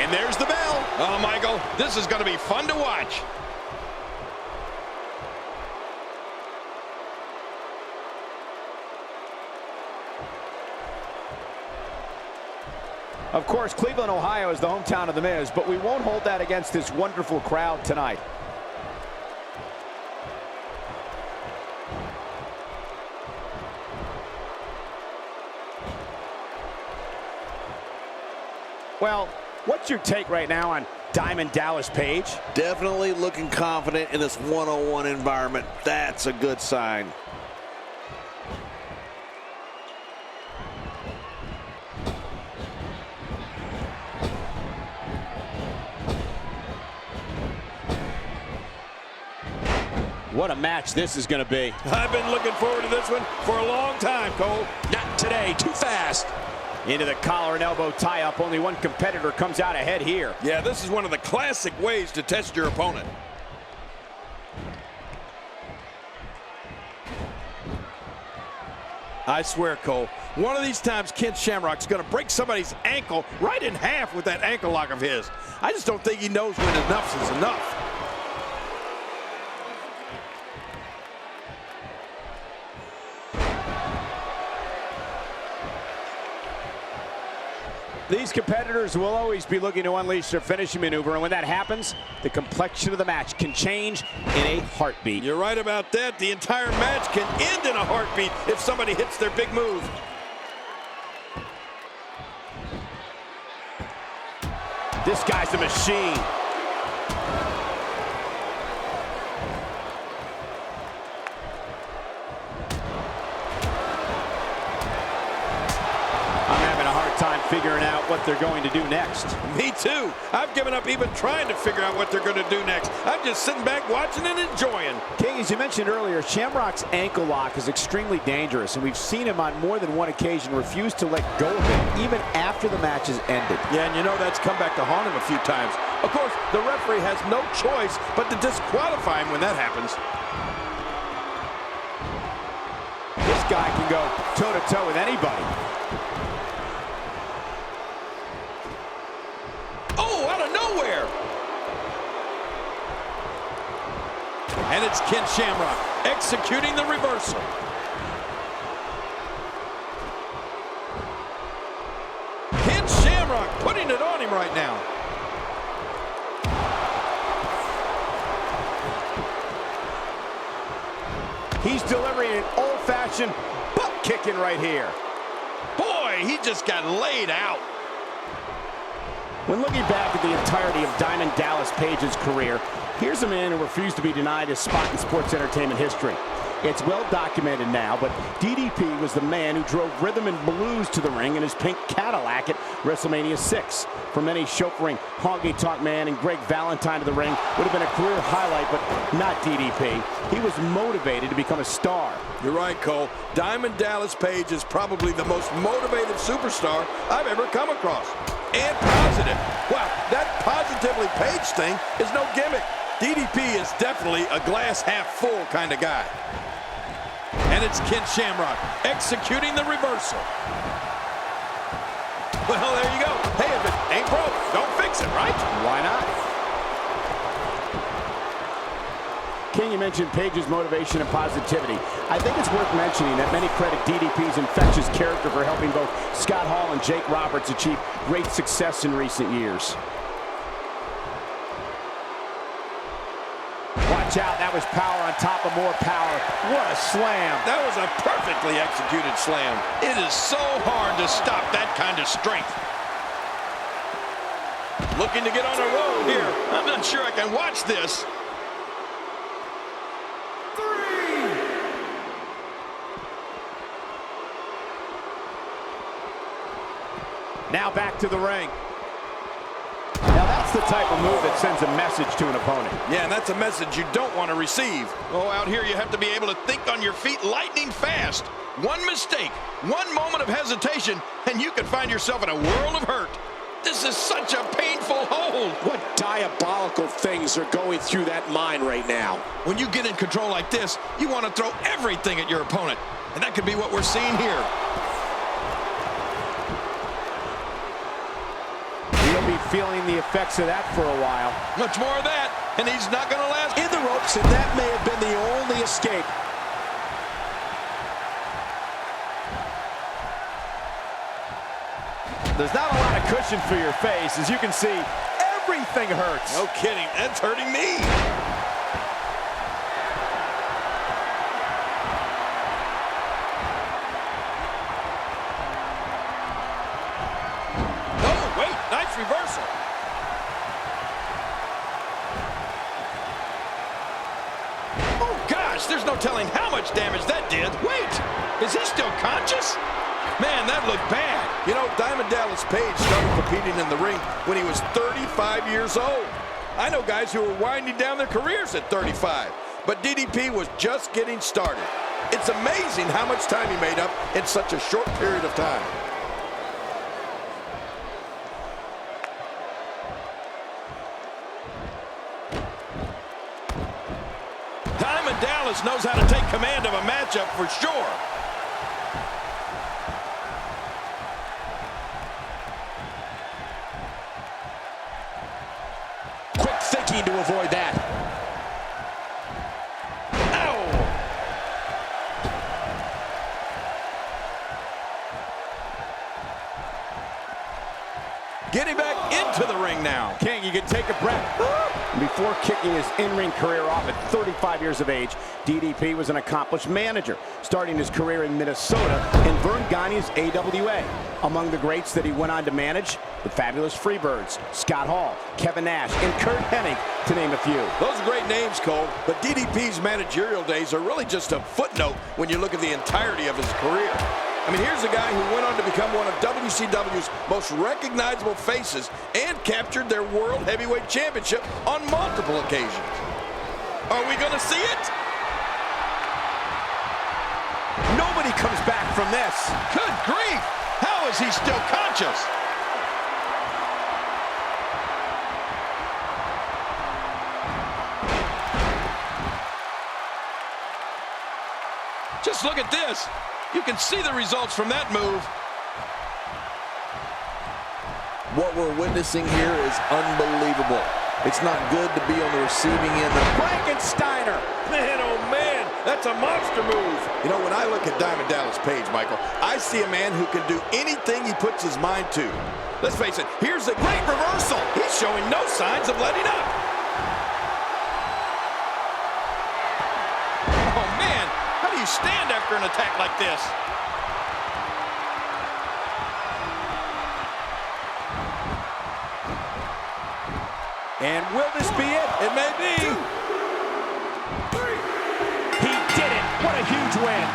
And there's the bell. Oh, Michael, this is going to be fun to watch. Of course, Cleveland, Ohio is the hometown of The Miz, but we won't hold that against this wonderful crowd tonight. Well, what's your take right now on Diamond Dallas Page? Definitely looking confident in this one-on-one environment. That's a good sign. What a match this is going to be. I've been looking forward to this one for a long time, Cole. Not today, too fast. Into the collar and elbow tie-up. Only one competitor comes out ahead here. Yeah, this is one of the classic ways to test your opponent. I swear, Cole, one of these times Ken Shamrock's going to break somebody's ankle right in half with that ankle lock of his. I just don't think he knows when enough is enough. These competitors will always be looking to unleash their finishing maneuver, and when that happens, the complexion of the match can change in a heartbeat. You're right about that. The entire match can end in a heartbeat if somebody hits their big move. This guy's a machine. Time figuring out what they're going to do next. Me too. I've given up even trying to figure out what they're going to do next. I'm just sitting back watching and enjoying. King, as you mentioned earlier, Shamrock's ankle lock is extremely dangerous, and we've seen him on more than one occasion refuse to let go of it, even after the match has ended. Yeah, and you know that's come back to haunt him a few times. Of course, the referee has no choice but to disqualify him when that happens. This guy can go toe-to-toe with anybody. And it's Ken Shamrock executing the reversal. Ken Shamrock putting it on him right now. He's delivering an old-fashioned butt kicking right here. Boy, he just got laid out. When looking back at the entirety of Diamond Dallas Page's career, here's a man who refused to be denied his spot in sports entertainment history. It's well documented now, but DDP was the man who drove rhythm and blues to the ring in his pink Cadillac at WrestleMania 6. For many, chauffeuring Honky Tonk Man and Greg Valentine to the ring would have been a career highlight, but not DDP. He was motivated to become a star. You're right, Cole. Diamond Dallas Page is probably the most motivated superstar I've ever come across. And positive. Wow, that positively Page thing is no gimmick. DDP is definitely a glass half full kind of guy. And it's Ken Shamrock executing the reversal. Well, there you go. Hey, if it ain't broke, don't fix it, right? Why not? King, you mentioned Page's motivation and positivity. I think it's worth mentioning that many credit DDP's infectious character for helping both Scott Hall and Jake Roberts achieve great success in recent years. Watch out, that was power on top of more power. What a slam. That was a perfectly executed slam. It is so hard to stop that kind of strength. Looking to get on a roll here. I'm not sure I can watch this. Now back to the ring. Now that's the type of move that sends a message to an opponent. Yeah, and that's a message you don't want to receive. Oh, out here you have to be able to think on your feet lightning fast. One mistake, one moment of hesitation, and you can find yourself in a world of hurt. This is such a painful hold. What diabolical things are going through that mind right now? When you get in control like this, you want to throw everything at your opponent. And that could be what we're seeing here. He'll be feeling the effects of that for a while. Much more of that, and he's not going to last. In the ropes, and that may have been the only escape. There's not a lot of cushion for your face. As you can see, everything hurts. No kidding, that's hurting me. Oh, wait, nice reversal. Oh, gosh, there's no telling how much damage that did. Wait, is he still conscious? Man, that looked bad. You know, Diamond Dallas Page started competing in the ring when he was 35 years old. I know guys who were winding down their careers at 35, but DDP was just getting started. It's amazing how much time he made up in such a short period of time. Diamond Dallas knows how to take command of a matchup for sure. Quick thinking to avoid that. Ow! Getting back into the ring now. King, you can take a breath. Before kicking his in-ring career off at 35 years of age, DDP was an accomplished manager, starting his career in Minnesota in Vern Gagne's AWA. Among the greats that he went on to manage, the fabulous Freebirds, Scott Hall, Kevin Nash, and Kurt Hennig, to name a few. Those are great names, Cole, but DDP's managerial days are really just a footnote when you look at the entirety of his career. I mean, here's a guy who went on to become one of WCW's most recognizable faces and captured their World Heavyweight Championship on multiple occasions. Are we going to see it? Nobody comes back from this. Good grief! How is he still conscious? Just look at this. You can see the results from that move. What we're witnessing here is unbelievable. It's not good to be on the receiving end of Frankensteiner. Man, oh man, that's a monster move. You know, when I look at Diamond Dallas Page, Michael, I see a man who can do anything he puts his mind to. Let's face it, here's a great reversal. He's showing no signs of letting up. Oh man, how do you stand after an attack like this? And will this be it? It may be. 2, 3. He did it. What a huge win.